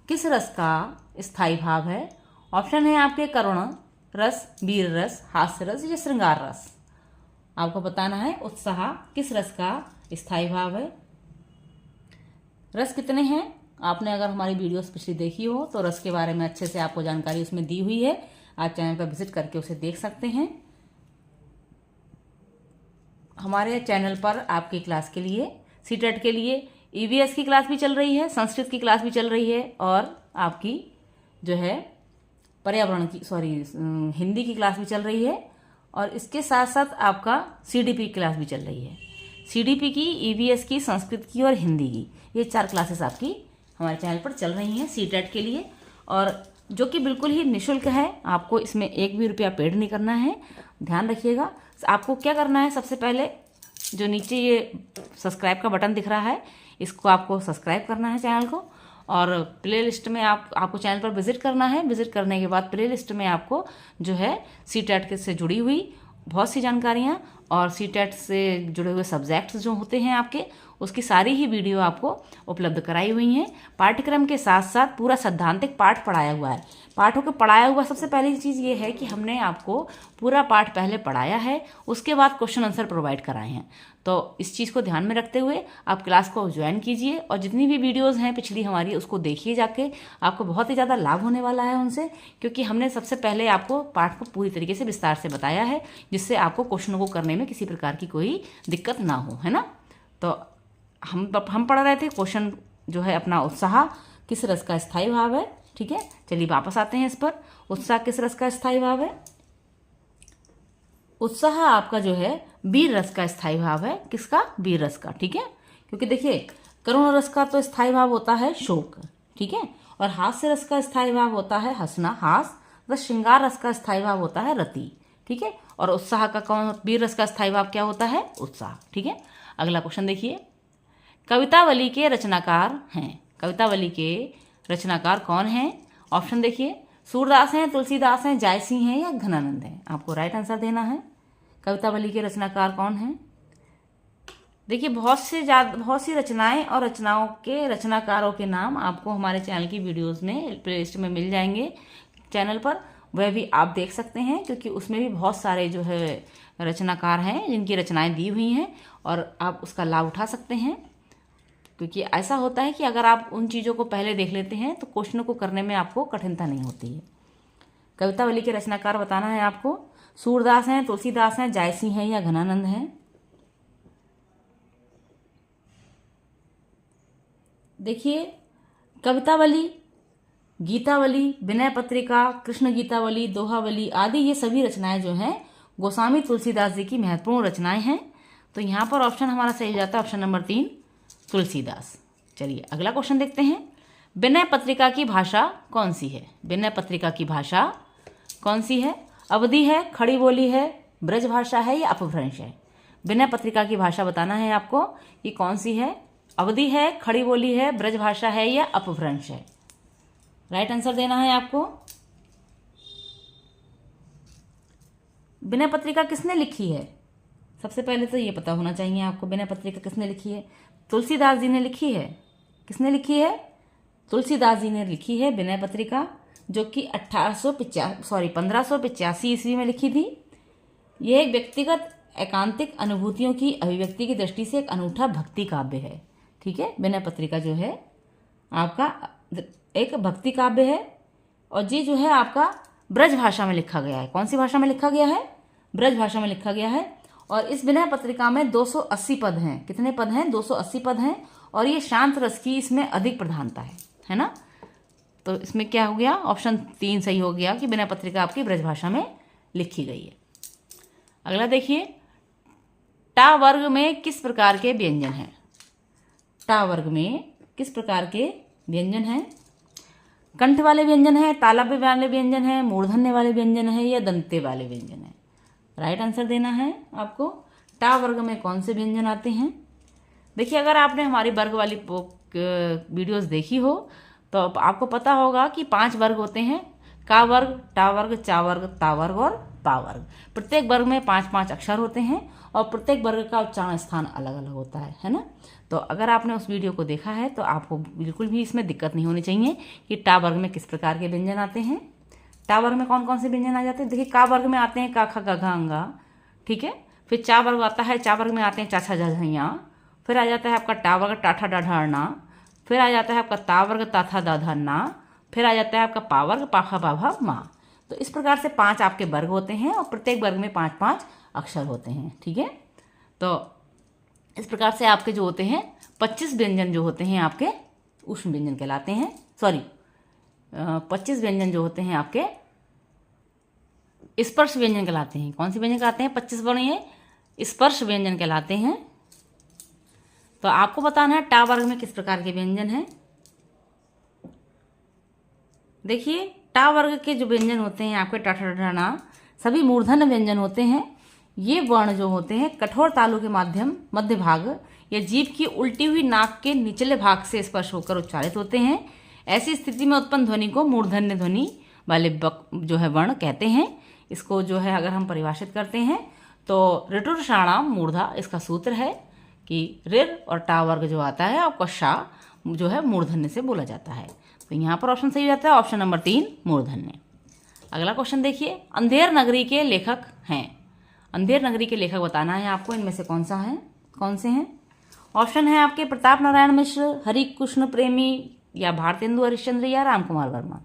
किस रस का स्थायी भाव है? ऑप्शन है आपके करुण रस, वीर रस, हास्य रस या श्रृंगार रस। आपको बताना है उत्साह किस रस का स्थायी भाव है। रस कितने हैं? आपने अगर हमारी वीडियोस पिछली देखी हो तो रस के बारे में अच्छे से आपको जानकारी उसमें दी हुई है। आप चैनल पर विजिट करके उसे देख सकते हैं। हमारे चैनल पर आपकी क्लास के लिए, सीटेट के लिए ईवीएस की क्लास भी चल रही है, संस्कृत की क्लास भी चल रही है और आपकी जो है पर्यावरण की हिंदी की क्लास भी चल रही है और इसके साथ साथ आपका सीडीपी क्लास भी चल रही है। सीडीपी की, ईवीएस की, संस्कृत की और हिंदी की, ये 4 क्लासेस आपकी हमारे चैनल पर चल रही हैं सीटेट के लिए, और जो कि बिल्कुल ही निःशुल्क है। आपको इसमें 1 भी रुपया पेड नहीं करना है, ध्यान रखिएगा। आपको क्या करना है, सबसे पहले जो नीचे ये सब्सक्राइब का बटन दिख रहा है, इसको आपको सब्सक्राइब करना है चैनल को, और प्ले लिस्ट में आपको चैनल पर विजिट करना है। विजिट करने के बाद प्ले लिस्ट में आपको जो है सीटेट से जुड़ी हुई बहुत सी जानकारियाँ और सीटेट से जुड़े हुए सब्जेक्ट्स जो होते हैं आपके, उसकी सारी ही वीडियो आपको उपलब्ध कराई हुई हैं। पाठ्यक्रम के साथ साथ पूरा सैद्धांतिक पाठ पढ़ाया हुआ है। पाठों को पढ़ाया हुआ, सबसे पहली चीज़ ये है कि हमने आपको पूरा पाठ पहले पढ़ाया है, उसके बाद क्वेश्चन आंसर प्रोवाइड कराए हैं। तो इस चीज़ को ध्यान में रखते हुए आप क्लास को ज्वाइन कीजिए और जितनी भी वीडियोस हैं पिछली हमारी, उसको देखिए जाके। आपको बहुत ही ज़्यादा लाभ होने वाला है उनसे, क्योंकि हमने सबसे पहले आपको पाठ को पूरी तरीके से विस्तार से बताया है, जिससे आपको क्वेश्चनों को करने में किसी प्रकार की कोई दिक्कत ना हो, है ना। तो हम पढ़ रहे थे क्वेश्चन जो है अपना, उत्साह किस रस का स्थायी भाव है। ठीक है, चलिए वापस आते हैं इस पर। उत्साह किस रस का स्थायी भाव है? उत्साह आपका जो है वीर रस का स्थायी भाव है। किसका? वीर रस का। ठीक है, क्योंकि देखिए करुण रस का तो स्थायी भाव होता है शोक, ठीक है, और हास्य रस का स्थायी भाव होता है हंसना, हास। श्रृंगार रस का स्थायी भाव होता है रति। ठीक है, और उत्साह का कौन, वीर रस का स्थायी भाव क्या होता है? उत्साह। ठीक है, अगला क्वेश्चन देखिए। कवितावली के रचनाकार हैं। कवितावली के रचनाकार कौन हैं? ऑप्शन देखिए, सूरदास हैं, तुलसीदास हैं, जायसी हैं या घनानंद हैं। आपको राइट आंसर देना है। कवितावली के रचनाकार कौन हैं? देखिए बहुत सी रचनाएं और रचनाओं के रचनाकारों के नाम आपको हमारे चैनल की वीडियोस में प्लेलिस्ट में मिल जाएंगे चैनल पर, वह भी आप देख सकते हैं, क्योंकि उसमें भी बहुत सारे जो है रचनाकार हैं जिनकी रचनाएं दी हुई हैं और आप उसका लाभ उठा सकते हैं। क्योंकि ऐसा होता है कि अगर आप उन चीज़ों को पहले देख लेते हैं तो क्वेश्चनों को करने में आपको कठिनता नहीं होती है। कवितावली के रचनाकार बताना है आपको, सूरदास हैं, तुलसीदास हैं, जायसी हैं या घनानंद हैं। देखिए कवितावली, गीतावली, विनय पत्रिका, कृष्ण गीतावली, दोहावली आदि ये सभी रचनाएं जो हैं गोस्वामी तुलसीदास जी की महत्वपूर्ण रचनाएं हैं। तो यहाँ पर ऑप्शन हमारा सही हो जाता है ऑप्शन नंबर 3, तुलसीदास। चलिए अगला क्वेश्चन देखते हैं। विनय पत्रिका की भाषा कौन सी है? विनय पत्रिका की भाषा कौन सी है? अवधी है, खड़ी बोली है, ब्रज भाषा है या अपभ्रंश है? विनय पत्रिका की भाषा बताना है आपको कि कौन सी है। अवधी है, खड़ी बोली है, ब्रज भाषा है या अपभ्रंश है। राइट आंसर देना है आपको। विनय पत्रिका किसने लिखी है? सबसे पहले तो ये पता होना चाहिए आपको विनय पत्रिका किसने लिखी है। तुलसीदास जी ने लिखी है। किसने लिखी है? तुलसीदास जी ने लिखी है विनय पत्रिका, जो कि 1585 ईस्वी में लिखी थी। यह एक व्यक्तिगत एकांतिक अनुभूतियों की अभिव्यक्ति की दृष्टि से एक अनूठा भक्ति काव्य है। ठीक है, विनय पत्रिका जो है आपका एक भक्ति काव्य है और ये जो है आपका ब्रज भाषा में लिखा गया है। कौन सी भाषा में लिखा गया है? ब्रज भाषा में लिखा गया है। और इस विनय पत्रिका में 280 पद हैं। कितने पद हैं? 280 पद हैं। और ये शांत रस की इसमें अधिक प्रधानता है ना। तो इसमें क्या हो गया? ऑप्शन 3 सही हो गया कि विनय पत्रिका आपकी ब्रज भाषा में लिखी गई है। अगला देखिए, टा वर्ग में किस प्रकार के व्यंजन हैं? टा वर्ग में किस प्रकार के व्यंजन हैं? कंठ वाले व्यंजन है, तालव्य वाले व्यंजन है, मूर्धन्य वाले व्यंजन है या दंते वाले व्यंजन है। राइट आंसर देना है आपको। टा वर्ग में कौन से व्यंजन आते हैं? देखिए अगर आपने हमारी वर्ग वाली वीडियोस देखी हो तो आपको पता होगा कि 5 वर्ग होते हैं, का वर्ग, टा वर्ग, चा वर्ग, ता वर्ग और पा वर्ग। प्रत्येक वर्ग में 5-5 अक्षर होते हैं और प्रत्येक वर्ग का उच्चारण स्थान अलग अलग होता है ना। तो अगर आपने उस वीडियो को देखा है तो आपको बिल्कुल भी इसमें दिक्कत नहीं होनी चाहिए कि टा वर्ग में किस प्रकार के व्यंजन आते हैं। टा वर्ग में कौन कौन से व्यंजन आ जाते हैं? देखिए, का वर्ग में आते हैं का, ख, ग, घ, अंगा, ठीक है। फिर चा वर्ग आता है, चा वर्ग में आते हैं चा, छ, झ, झ, फिर आ जाता है आपका टा वर्ग, टा, ठा, डा, ढा, ना। फिर आ जाता है आपका ता वर्ग, ता, था, दा, धा, ना। फिर आ जाता है आपका पा वर्ग, पा, खा, बा, भा, मा। तो इस प्रकार से 5 आपके वर्ग होते हैं और प्रत्येक वर्ग में 5-5 अक्षर होते हैं, ठीक है। तो इस प्रकार से आपके जो होते हैं 25 व्यंजन जो होते हैं आपके उष्ण व्यंजन कहलाते हैं। 25 व्यंजन जो होते हैं आपके स्पर्श व्यंजन कहलाते हैं। कौन से व्यंजन कहलाते हैं? 25 वर्णीय स्पर्श व्यंजन कहलाते हैं। तो आपको बताना है टा वर्ग में किस प्रकार के व्यंजन हैं। देखिए, टा वर्ग के जो व्यंजन होते हैं आपके टा, ठा, डा, ना, सभी मूर्धन्य व्यंजन होते हैं। ये वर्ण जो होते हैं कठोर तालु के माध्यम मध्य भाग या जीभ की उल्टी हुई नाक के निचले भाग से स्पर्श होकर उच्चारित होते हैं। ऐसी स्थिति में उत्पन्न ध्वनि को मूर्धन्य ध्वनि वाले जो है वर्ण कहते हैं। इसको जो है अगर हम परिभाषित करते हैं तो ऋटुरषाणाम मूर्धा इसका सूत्र है कि ऋर और टा वर्ग जो आता है आपका शा जो है मूर्धन्य से बोला जाता है। तो यहाँ पर ऑप्शन सही हो जाता है, ऑप्शन नंबर 3 मूर्धन्य। अगला क्वेश्चन देखिए, अंधेर नगरी के लेखक हैं। अंधेर नगरी के लेखक बताना है आपको, इनमें से कौन से हैं? ऑप्शन है आपके प्रताप नारायण मिश्र, हरि कृष्ण प्रेमी या भारतेंदु हरिश्चंद्र या राम कुमार वर्मा।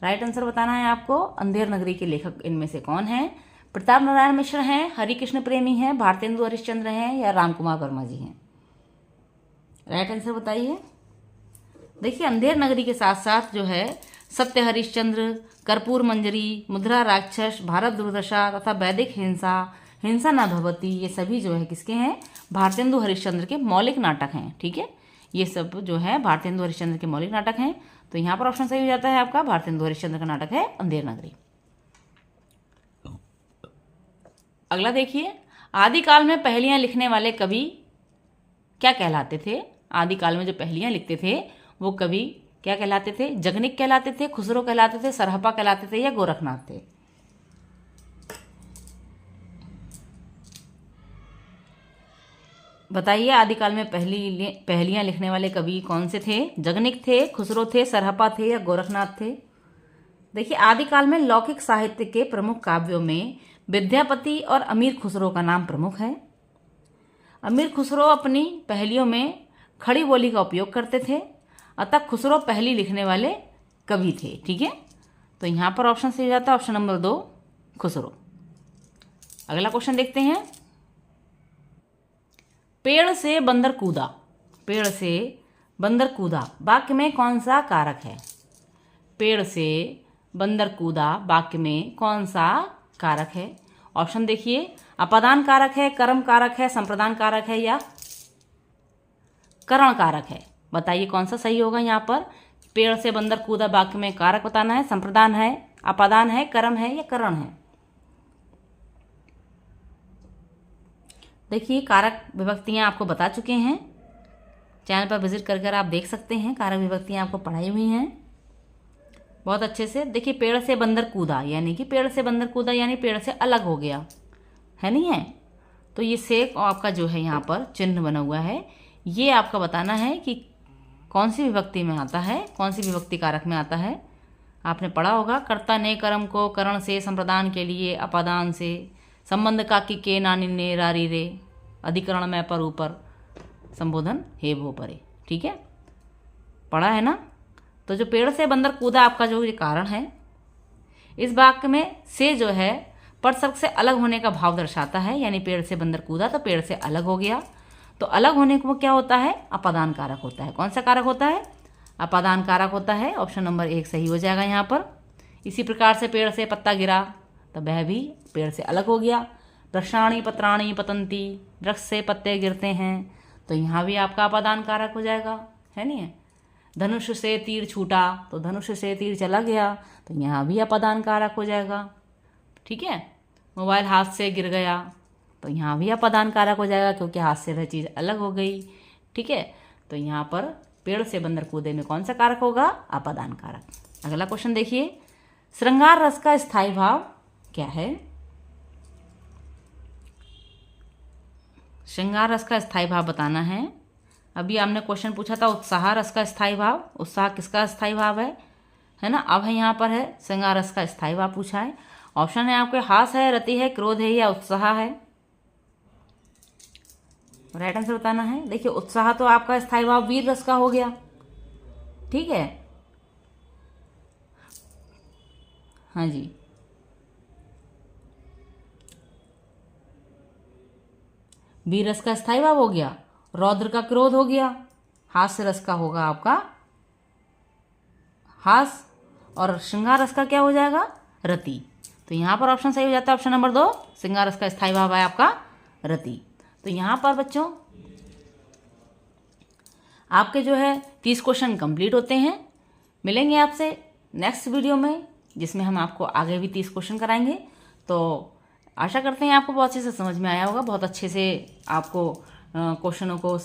राइट आंसर बताना है आपको, अंधेर नगरी के लेखक इनमें से कौन है? प्रताप नारायण मिश्र हैं, हरि कृष्ण प्रेमी हैं, भारतेंदु हरिश्चंद्र हैं या राम कुमार वर्मा जी हैं। राइट आंसर बताइए। देखिए, अंधेर नगरी के साथ साथ जो है सत्य हरिश्चंद्र, कर्पूर मंजरी, मुद्रा राक्षस, भारत दुर्दशा तथा वैदिक हिंसा, हिंसा न भवती, ये सभी जो है किसके हैं? भारतेंदु हरिश्चंद्र के मौलिक नाटक हैं, ठीक है। ये सब जो है भारतेंदु हरिश्चंद्र के मौलिक नाटक हैं। तो यहाँ पर ऑप्शन सही हो जाता है आपका, भारतेंदु हरिश्चंद्र का नाटक है अंधेर नगरी। अगला देखिए, आदिकाल में पहेलियां लिखने वाले कवि क्या कहलाते थे? आदिकाल में जो पहेलियां लिखते थे वो कवि क्या कहलाते थे? जगनिक कहलाते थे, खुसरो कहलाते थे, सरहपा कहलाते थे या गोरखनाथ थे? बताइए, आदिकाल में पहेलियां लिखने वाले कवि कौन से थे? जगनिक थे, खुसरो थे, सरहपा थे या गोरखनाथ थे? देखिए, आदिकाल में लौकिक साहित्य के प्रमुख काव्यों में विद्यापति और अमीर खुसरो का नाम प्रमुख है। अमीर खुसरो अपनी पहेलियों में खड़ी बोली का उपयोग करते थे, अतः खुसरो पहेली लिखने वाले कवि थे, ठीक है। तो यहाँ पर ऑप्शन सही हो जाता है, ऑप्शन नंबर 2 खुसरो। अगला क्वेश्चन देखते हैं, पेड़ से बंदर कूदा, पेड़ से बंदर कूदा वाक्य में कौन सा कारक है? पेड़ से बंदर कूदा वाक्य में कौन सा कारक है? ऑप्शन देखिए, अपादान कारक है, कर्म कारक है, संप्रदान कारक है या करण कारक है। बताइए कौन सा सही होगा यहाँ पर? पेड़ से बंदर कूदा वाक्य में कारक बताना है, संप्रदान है, अपादान है, कर्म है या करण है। देखिए, कारक विभक्तियां आपको बता चुके हैं, चैनल पर विजिट कर आप देख सकते हैं, कारक विभक्तियां आपको पढ़ाई हुई हैं बहुत अच्छे से। देखिए, पेड़ से बंदर कूदा यानी कि पेड़ से बंदर कूदा यानी पेड़ से अलग हो गया है, नहीं है? तो ये से आपका जो है यहाँ पर चिन्ह बना हुआ है, ये आपका बताना है कि कौन सी विभक्ति में आता है, कौन सी विभक्ति कारक में आता है। आपने पढ़ा होगा, कर्ता ने कर्म को करण से, संप्रदान के लिए अपादान से, संबंध का कि के नानी ने रारी रे, अधिकरण में पर ऊपर, संबोधन हे भो परे, ठीक है, पढ़ा है ना। तो जो पेड़ से बंदर कूदा आपका जो ये कारण है, इस वाक्य में से जो है परसर्ग से अलग होने का भाव दर्शाता है, यानी पेड़ से बंदर कूदा तो पेड़ से अलग हो गया। तो अलग होने को क्या होता है? अपादान कारक होता है। कौन सा कारक होता है? अपादान कारक होता है। ऑप्शन नंबर 1 सही हो जाएगा यहाँ पर। इसी प्रकार से पेड़ से पत्ता गिरा तो वह भी पेड़ से अलग हो गया। वृक्षाणी पत्राणी पतंती, वृक्ष से पत्ते गिरते हैं, तो यहाँ भी आपका अपादान कारक हो जाएगा, है नहीं है। धनुष से तीर छूटा तो धनुष से तीर चला गया, तो यहाँ भी अपादान कारक हो जाएगा, ठीक है। मोबाइल हाथ से गिर गया तो यहाँ भी अपादान कारक हो जाएगा, क्योंकि हाथ से वह चीज़ अलग हो गई, ठीक है। तो यहाँ पर पेड़ से बंदर कूदे में कौन सा कारक होगा? अपादान कारक। अगला क्वेश्चन देखिए, श्रृंगार रस का स्थायी भाव क्या है? श्रृंगार रस का स्थायी भाव बताना है। अभी आपने क्वेश्चन पूछा था उत्साह रस का स्थायी भाव, उत्साह किसका स्थायी भाव है ना। अब है यहाँ पर है श्रृंगार रस का स्थायी भाव पूछा है। ऑप्शन है आपके हास है, रति है, क्रोध है या उत्साह है। राइट आंसर बताना है। देखिए उत्साह तो आपका स्थायी भाव वीर रस का हो गया, ठीक है। हाँ जी, वीर रस का स्थायी भाव हो गया, रौद्र का क्रोध हो गया, हास्य रस का होगा आपका हास, और श्रृंगार रस का क्या हो जाएगा? रति। तो यहाँ पर ऑप्शन सही हो जाता है ऑप्शन नंबर 2, श्रृंगार रस का स्थायी भाव है आपका रति। तो यहाँ पर बच्चों आपके जो है 30 क्वेश्चन कंप्लीट होते हैं। मिलेंगे आपसे नेक्स्ट वीडियो में, जिसमें हम आपको आगे भी 30 क्वेश्चन कराएंगे। तो आशा करते हैं आपको बहुत अच्छे से समझ में आया होगा, बहुत अच्छे से आपको क्वेश्चनों को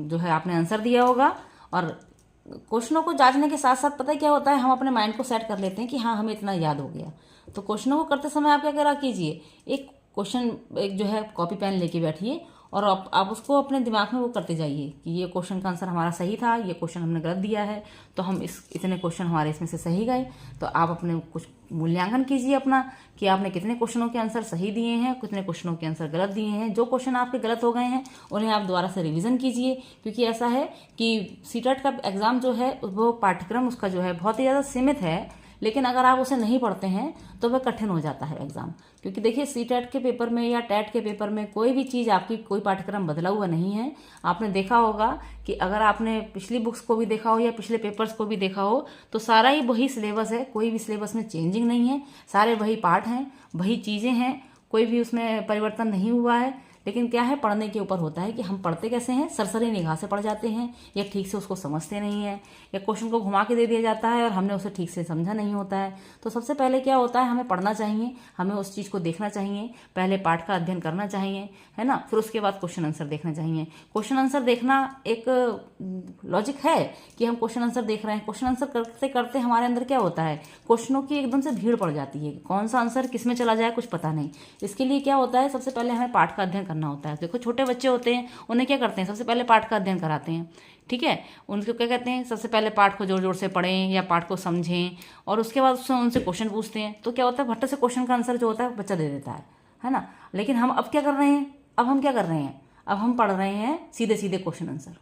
जो है आपने आंसर दिया होगा। और क्वेश्चनों को जांचने के साथ साथ पता है क्या होता है, हम अपने माइंड को सेट कर लेते हैं कि हाँ हमें इतना याद हो गया। तो क्वेश्चनों को करते समय आप क्या करा कीजिए, एक क्वेश्चन एक जो है कॉपी पेन लेके बैठिए और आप उसको अपने दिमाग में वो करते जाइए कि ये क्वेश्चन का आंसर हमारा सही था, ये क्वेश्चन हमने गलत दिया है, तो हम इतने क्वेश्चन हमारे इसमें से सही गए। तो आप अपने कुछ मूल्यांकन कीजिए अपना कि आपने कितने क्वेश्चनों के आंसर सही दिए हैं, कितने क्वेश्चनों के आंसर गलत दिए हैं। जो क्वेश्चन आपके गलत हो गए हैं उन्हें आप दोबारा से रिवीजन कीजिए, क्योंकि ऐसा है कि सीटेट का एग्ज़ाम जो है वो पाठ्यक्रम उसका जो है बहुत ही ज़्यादा सीमित है, लेकिन अगर आप उसे नहीं पढ़ते हैं तो वह कठिन हो जाता है एग्ज़ाम। क्योंकि देखिए सीटेट के पेपर में या टेट के पेपर में कोई भी चीज़ आपकी कोई पाठ्यक्रम बदला हुआ नहीं है। आपने देखा होगा कि अगर आपने पिछली बुक्स को भी देखा हो या पिछले पेपर्स को भी देखा हो तो सारा ही वही सिलेबस है, कोई भी सिलेबस में चेंजिंग नहीं है, सारे वही पार्ट हैं, वही चीज़ें हैं, कोई भी उसमें परिवर्तन नहीं हुआ है। लेकिन क्या है, पढ़ने के ऊपर होता है कि हम पढ़ते कैसे हैं, सरसरी निगाह से पढ़ जाते हैं या ठीक से उसको समझते नहीं हैं, या क्वेश्चन को घुमा के दे दिया जाता है और हमने उसे ठीक से समझा नहीं होता है। तो सबसे पहले क्या होता है, हमें पढ़ना चाहिए, हमें उस चीज़ को देखना चाहिए, पहले पाठ का अध्ययन करना चाहिए, है ना, फिर उसके बाद क्वेश्चन आंसर देखना चाहिए। क्वेश्चन आंसर देखना एक लॉजिक है कि हम क्वेश्चन आंसर देख रहे हैं, क्वेश्चन आंसर करते करते हमारे अंदर क्या होता है, क्वेश्चनों की एकदम से भीड़ पड़ जाती है, कौन सा आंसर किस में चला जाए कुछ पता नहीं। इसके लिए क्या होता है, सबसे पहले हमें पाठ का अध्ययन करना होता है। देखो छोटे बच्चे होते हैं, उन्हें क्या करते हैं, सबसे पहले पाठ का अध्ययन कराते हैं, ठीक है। उनको क्या कहते हैं, सबसे पहले पाठ को जोर जोर से पढ़ें या पाठ को समझें और उसके बाद उससे उनसे क्वेश्चन पूछते हैं। तो क्या होता है, भट्ट से क्वेश्चन का आंसर जो होता है बच्चा दे देता है ना। लेकिन हम अब क्या कर रहे हैं, अब हम क्या कर रहे हैं, अब हम पढ़ रहे हैं सीधे सीधे क्वेश्चन आंसर,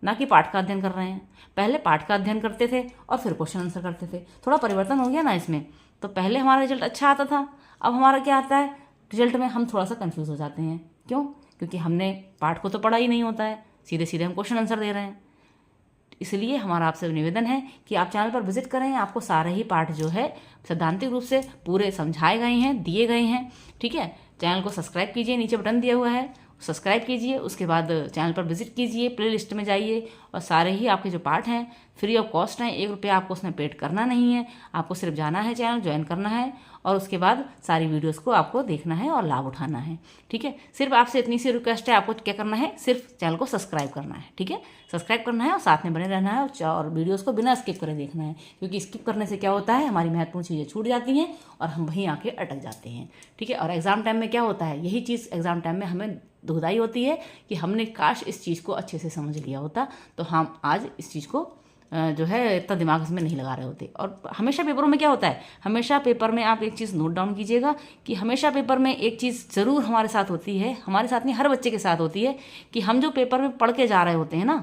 ना कि पाठ का अध्ययन कर रहे हैं। पहले पाठ का अध्ययन करते थे और फिर क्वेश्चन आंसर करते थे। थोड़ा परिवर्तन हो गया ना इसमें। तो पहले हमारा रिजल्ट अच्छा आता था, अब हमारा क्या आता है, रिजल्ट में हम थोड़ा सा कंफ्यूज हो जाते हैं। क्यों? क्योंकि हमने पाठ को तो पढ़ा ही नहीं होता है, सीधे सीधे हम क्वेश्चन आंसर दे रहे हैं। इसलिए हमारा आपसे निवेदन है कि आप चैनल पर विजिट करें, आपको सारे ही पाठ जो है सैद्धांतिक रूप से पूरे समझाए गए हैं, दिए गए हैं, ठीक है। चैनल को सब्सक्राइब कीजिए, नीचे बटन दिया हुआ है, सब्सक्राइब कीजिए। उसके बाद चैनल पर विजिट कीजिए, प्ले लिस्ट में जाइए और सारे ही आपके जो पार्ट हैं फ्री ऑफ कॉस्ट हैं, 1 रुपया आपको उसमें पेड करना नहीं है। आपको सिर्फ जाना है, चैनल ज्वाइन करना है और उसके बाद सारी वीडियोस को आपको देखना है और लाभ उठाना है, ठीक है। सिर्फ आपसे इतनी सी रिक्वेस्ट है, आपको क्या करना है, सिर्फ चैनल को सब्सक्राइब करना है, ठीक है। सब्सक्राइब करना है और साथ में बने रहना है और वीडियोज़ को बिना स्किप करे देखना है, क्योंकि स्किप करने से क्या होता है, हमारी महत्वपूर्ण चीज़ें छूट जाती हैं और हम वहीं आके अटक जाते हैं, ठीक है। और एग्ज़ाम टाइम में क्या होता है, यही चीज़ एग्ज़ाम टाइम में हमें दुखदाई होती है कि हमने काश इस चीज़ को अच्छे से समझ लिया होता, तो हम आज इस चीज़ को जो है इतना दिमाग इसमें नहीं लगा रहे होते। और हमेशा पेपरों में क्या होता है, हमेशा पेपर में आप एक चीज़ नोट डाउन कीजिएगा कि हमेशा पेपर में एक चीज़ ज़रूर हमारे साथ होती है, हमारे साथ नहीं हर बच्चे के साथ होती है, कि हम जो पेपर में पढ़ के जा रहे होते हैं ना,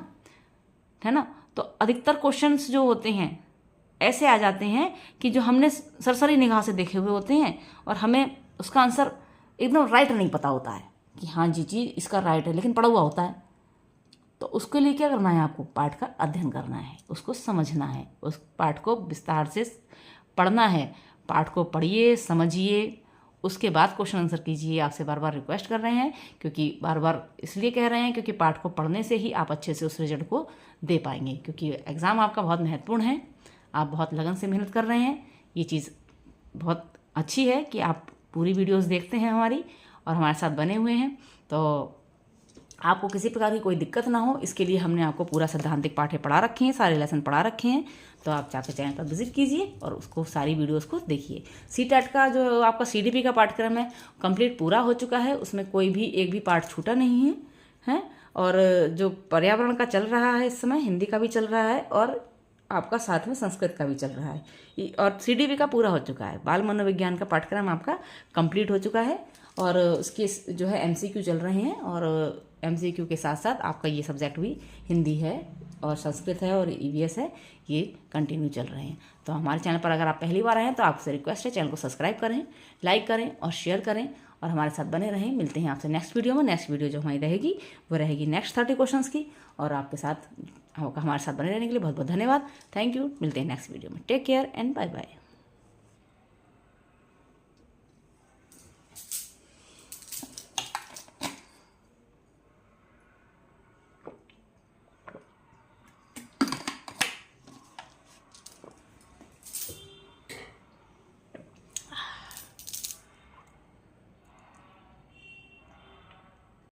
है ना, तो अधिकतर क्वेश्चंस जो होते हैं ऐसे आ जाते हैं कि जो हमने सरसरी निगाह से देखे हुए होते हैं और हमें उसका आंसर एकदम राइट नहीं पता होता है कि हाँ जी चीज़ इसका राइट है, लेकिन पढ़ा हुआ होता है। तो उसके लिए क्या करना है, आपको पाठ का अध्ययन करना है, उसको समझना है, उस पाठ को विस्तार से पढ़ना है। पाठ को पढ़िए, समझिए, उसके बाद क्वेश्चन आंसर कीजिए। आपसे बार बार रिक्वेस्ट कर रहे हैं, क्योंकि बार बार इसलिए कह रहे हैं क्योंकि पाठ को पढ़ने से ही आप अच्छे से उस रिजल्ट को दे पाएंगे, क्योंकि एग्ज़ाम आपका बहुत महत्वपूर्ण है। आप बहुत लगन से मेहनत कर रहे हैं, ये चीज़ बहुत अच्छी है कि आप पूरी वीडियोज़ देखते हैं हमारी और हमारे साथ बने हुए हैं। तो आपको किसी प्रकार की कोई दिक्कत ना हो, इसके लिए हमने आपको पूरा सैद्धांतिक पाठ्य पढ़ा रखे हैं, सारे लेसन पढ़ा रखे हैं। तो आप जाकर चैनल पर विजिट कीजिए और उसको सारी वीडियोस को देखिए। CTET का जो आपका CDP का पाठ्यक्रम है कंप्लीट पूरा हो चुका है, उसमें कोई भी एक भी पार्ट छूटा नहीं है हैं। और जो पर्यावरण का चल रहा है इस समय, हिंदी का भी चल रहा है और आपका साथ में संस्कृत का भी चल रहा है, और CDP का पूरा हो चुका है। बाल मनोविज्ञान का पाठ्यक्रम आपका कंप्लीट हो चुका है और उसके जो है MCQ चल रहे हैं, और MCQ के साथ साथ आपका ये सब्जेक्ट भी हिंदी है और संस्कृत है और EVS है, ये कंटिन्यू चल रहे हैं। तो हमारे चैनल पर अगर आप पहली बार आए हैं तो आपसे रिक्वेस्ट है चैनल को सब्सक्राइब करें, लाइक करें और शेयर करें और हमारे साथ बने रहें। मिलते हैं आपसे नेक्स्ट वीडियो में। नेक्स्ट वीडियो जो हमारी रहेगी वो रहेगी नेक्स्ट 30 क्वेश्चंस की, और आपके साथ हमारे साथ बने रहने के लिए बहुत बहुत धन्यवाद। Thank you. मिलते हैं नेक्स्ट वीडियो में। Take care and bye bye.